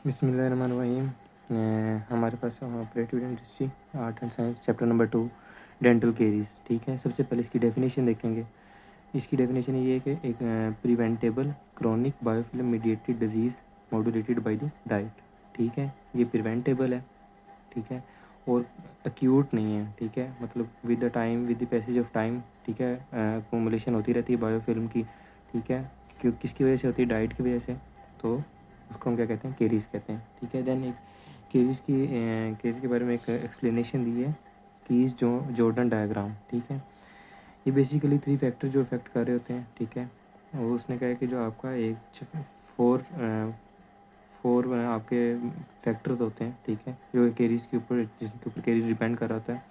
बिस्मिल्लाहिर्रहमानिर्रहीम। हमारे पास operative dentistry art and science chapter number 2 dental caries. ठीक है, सबसे पहले इसकी डेफिनेशन देखेंगे। इसकी डेफिनेशन ये है कि एक preventable chronic biofilm mediated disease modulated by the diet. ठीक है, ये प्रिवेंटेबल है। ठीक है, और एक्यूट नहीं है। ठीक है, मतलब with the time, with the passage of time, ठीक है, एक्यूमुलेशन होती रहती है बायोफिल्म की। ठीक है, क्यों, किसकी वजह से होती है? डाइट की वजह से। तो उसको हम क्या कहते हैं? केरीज कहते हैं। ठीक है, देन एक केरीज के बारे में एक एक्सप्लेनेशन दी है, कीज जॉर्डन डायग्राम। ठीक है, ये बेसिकली 3 फैक्टर जो इफेक्ट कर रहे होते हैं। ठीक है, और उसने कहा है कि जो आपका एक फोर फोर आपके फैक्टर्स होते हैं। ठीक है, जो केरीज के ऊपर, जिनके ऊपर केरीज डिपेंड कर रहा होता है।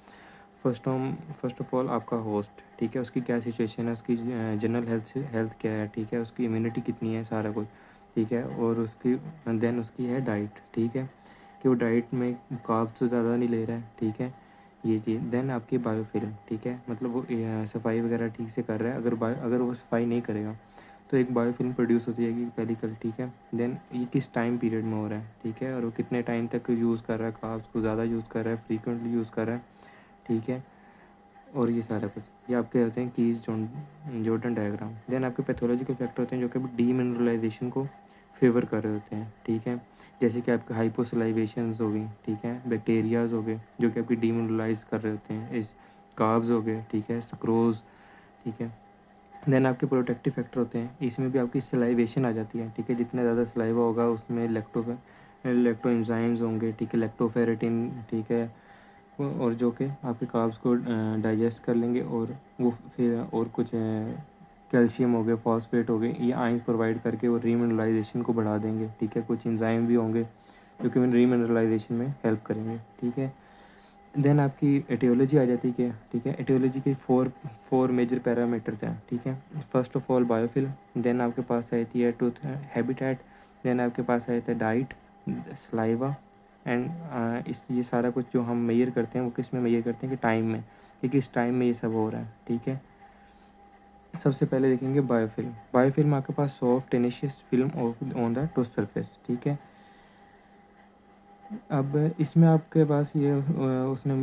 फर्स्ट ऑफ ऑल आपका होस्ट। ठीक है, उसकी क्या सिचुएशन है, उसकी जनरल हेल्थ क्या है। ठीक है, उसकी इम्यूनिटी कितनी है, सारा कुछ। ठीक है, और उसकी देन उसकी है डाइट। ठीक है, कि वो डाइट में कार्ब्स तो ज़्यादा नहीं ले रहा है। ठीक है, ये चीज़। देन आपकी बायोफिल्म। ठीक है, मतलब वो सफाई वगैरह ठीक से कर रहा है। अगर वो सफाई नहीं करेगा तो एक बायोफिल्म प्रोड्यूस होती है पेलिकल। ठीक है, देन ये किस टाइम पीरियड में हो रहा है। ठीक है, और वो कितने टाइम तक यूज़ कर रहा है, कार्ब्स को ज़्यादा यूज़ कर रहा है, फ्रीक्वेंटली यूज़ कर रहा है। ठीक है, और ये सारा कुछ, ये आपके होते हैं कीज जॉर्डन डायग्राम। देन आपके पैथोलॉजिकल फैक्टर होते हैं जो कि डीमिनरलाइजेशन को फेवर कर रहे होते हैं। ठीक है, जैसे कि आपके हाइपोसलाइवेशंस हो गई। ठीक है, बैक्टीरियाज हो गए जो कि आपकी डीमिनरलाइज कर रहे होते हैं। इस कार्ब्स हो गए। ठीक है, सक्रोज। ठीक है, देन आपके प्रोटेक्टिव फैक्टर होते हैं, इसमें भी आपकी सलाइवेशन आ जाती है। ठीक है, जितना ज़्यादा सलाइवा होगा उसमें लैक्टो एंजाइम्स होंगे। ठीक है, लैक्टोफेरेटिन। ठीक है, और जो कि आपके कार्ब्स को डाइजेस्ट कर लेंगे, और वो फिर और कुछ कैल्शियम हो गए, फॉस्फेट हो गए, ये आयंस प्रोवाइड करके वो रीमिनरलाइजेशन को बढ़ा देंगे। ठीक है, कुछ एंजाइम भी होंगे जो कि रीमिनरलाइजेशन में हेल्प करेंगे। ठीक है, देन आपकी एटियोलॉजी आ जाती है। ठीक है, एटियोलॉजी के फोर मेजर पैरामीटर्स हैं। ठीक है, first of all biofilm, then आपके पास आती है टूथ हैबिटेट, देन आपके पास आ जाता है डाइट, सलाइवा, एंड इस ये सारा कुछ जो हम मेजर करते हैं वो किस में मेजर करते हैं कि टाइम में, कि किस टाइम में ये सब हो रहा है। ठीक है, सबसे पहले देखेंगे बायोफिल्म। बायोफिल्म आपके पास soft tenacious film on the tooth surface. ठीक है, अब इसमें आपके पास ये उसने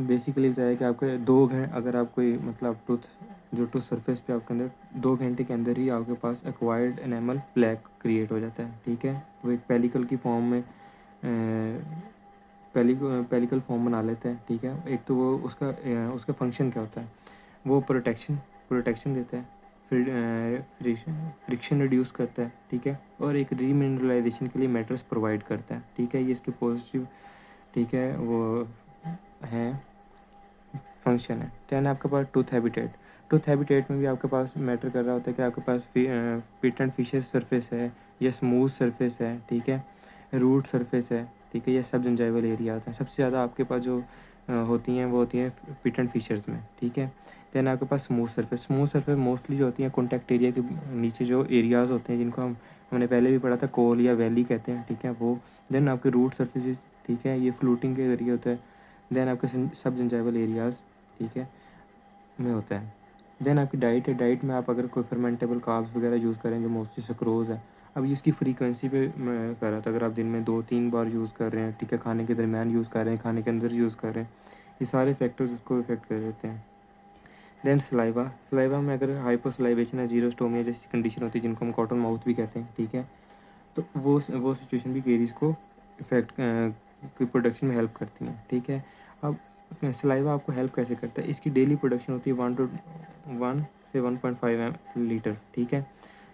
बेसिकली बताया कि आपके 2 घंटे, अगर आप कोई मतलब टूथ सरफेस पे आपके अंदर 2 घंटे के अंदर ही आपके पास एक्वायर्ड एनामल प्लेक क्रिएट हो जाता है। ठीक है, वो एक पेलिकल की फॉर्म में पेलिकल फॉर्म बना लेते हैं। ठीक है, एक तो वो उसका फंक्शन क्या होता है, वो प्रोटेक्शन देता है, फ्रिक्शन रिड्यूस करता है। ठीक है, और एक रीमिनरलाइजेशन के लिए मैटर्स प्रोवाइड करता है। ठीक है, ये इसके पॉजिटिव, ठीक है, वो है फंक्शन है। टेन आपके पास टूथ हैबिटेट में भी आपके पास मैटर कर रहा होता है कि आपके पास पिट एंड फिशर सरफेस है या स्मूथ सरफेस है। ठीक है, रूट सरफेस है। ठीक है, ये सब जंजाइवल एरिया होता है। सबसे ज़्यादा आपके पास जो होती हैं वो होती हैं पिट एंड फिशर्स में। ठीक है, देन आपके पास स्मूथ सरफेस मोस्टली जो होती हैं कॉन्टैक्ट एरिया के नीचे जो एरियाज़ होते हैं, जिनको हमने पहले भी पढ़ा था, कोल या वैली कहते हैं। ठीक है, वो। देन आपके रूट सरफेसेस, ठीक है, ये फ्लूटिंग के एरिया होता है। देन आपके सब जंजाइवल एरियाज़, ठीक है, में होता है। देन आपकी डाइट है। डाइट में आप अगर कोई फर्मेंटेबल कार्ब्स वगैरह यूज़ करें जो मोस्टली सक्रोज है, अब ये इसकी फ्रीक्वेंसी पे मैं कर रहा था, अगर आप दिन में 2-3 बार यूज़ कर रहे हैं, ठीक है, खाने के दरमियान यूज़ कर रहे हैं, खाने के अंदर यूज़ कर रहे हैं, ये सारे फैक्टर्स उसको इफेक्ट कर देते हैं। देन सलाइवा में अगर हाइपोसलाइवेशन है, जीरोस्टोमिया जैसी कंडीशन होती है जिनको हम कॉटन माउथ भी कहते हैं। ठीक है, तो वो सिचुएशन भी केरीज को इफेक्ट की प्रोडक्शन में हेल्प करती हैं। ठीक है, अब सलाइवा आपको हेल्प कैसे करता है? इसकी डेली प्रोडक्शन होती है 1 से 1.5 लीटर। ठीक है,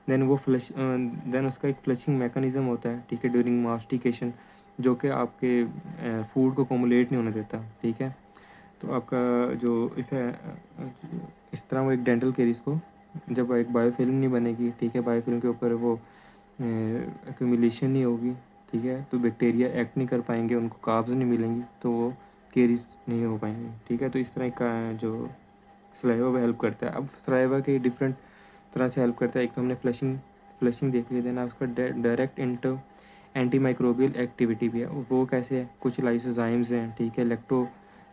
देन उसका एक फ्लशिंग मैकेनिज्म होता है। ठीक है, ड्यूरिंग मास्टिकेशन, जो कि आपके फूड को कोमुलेट नहीं होने देता। ठीक है, तो आपका जो इस तरह वो एक डेंटल केरीज को, जब एक बायोफिल्म नहीं बनेगी, ठीक है, बायोफिल्म के ऊपर वो एक्यूमुलेशन नहीं होगी, ठीक है, तो बैक्टीरिया एक्ट नहीं कर पाएंगे, उनको कार्ब्स नहीं मिलेंगी, तो वो केरीज नहीं हो पाएंगे। ठीक है, तो इस तरह का जो सलाइवा वो हेल्प करता है। अब सलाइवा के डिफरेंट तरह से हेल्प करता है। एक तो हमने फ्लशिंग देख लिया, देना उसका direct into anti microbial activity भी है। वो कैसे है? कुछ लाइसोजाइम्स हैं। ठीक है, लैक्टो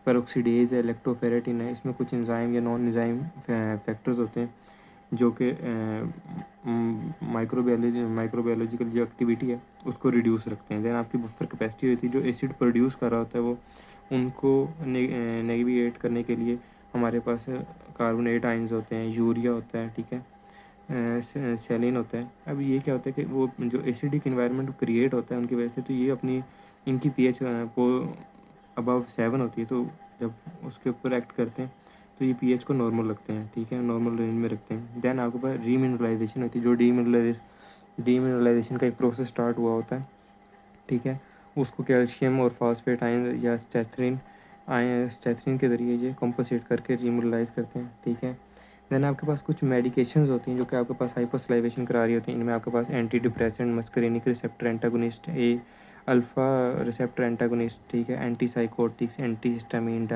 पेरोक्सीडेज है, लैक्टोफेरेटिन है, इसमें कुछ एंजाइम या नॉन एंजाइम फैक्टर्स होते हैं, जो कि माइक्रोबायोलॉजिकल जो एक्टिविटी है उसको रिड्यूस रखते हैं। देन आपकी बफर कैपेसिटी होती है, जो एसिड प्रोड्यूस कर रहा होता है वो उनको नेविगेट करने के लिए हमारे पास कार्बोनेट आयंस होते हैं, यूरिया होता है, ठीक है, सेलिन होता है। अब ये क्या होता है कि वो जो एसिडिक इन्वायरमेंट क्रिएट होता है उनकी वजह से, तो ये अपनी इनकी पीएच को अबव 7 होती है, तो जब उसके ऊपर एक्ट करते हैं तो ये पीएच को नॉर्मल रखते हैं, ठीक है, नॉर्मल रेंज में रखते हैं। देन आपके पास रीमिनरलाइजेशन होती है, जो डीमिनरलाइजेशन का एक प्रोसेस स्टार्ट हुआ होता है, ठीक है, उसको कैल्शियम और फॉस्फेट आयन या स्टैथरीन के ज़रिए ये कंपोजिट करके रीमिनरलाइज करते हैं, ठीक है। देन आपके पास कुछ मेडिकेशंस होती हैं जो कि आपके पास हाइपोसलाइवेशन करा रही होती हैं। इनमें आपके पास anti depressant, muscarinic receptor antagonist, alpha receptor antagonist, ठीक है, एंटी साइकोटिक्स, एंटी हिस्टामिन,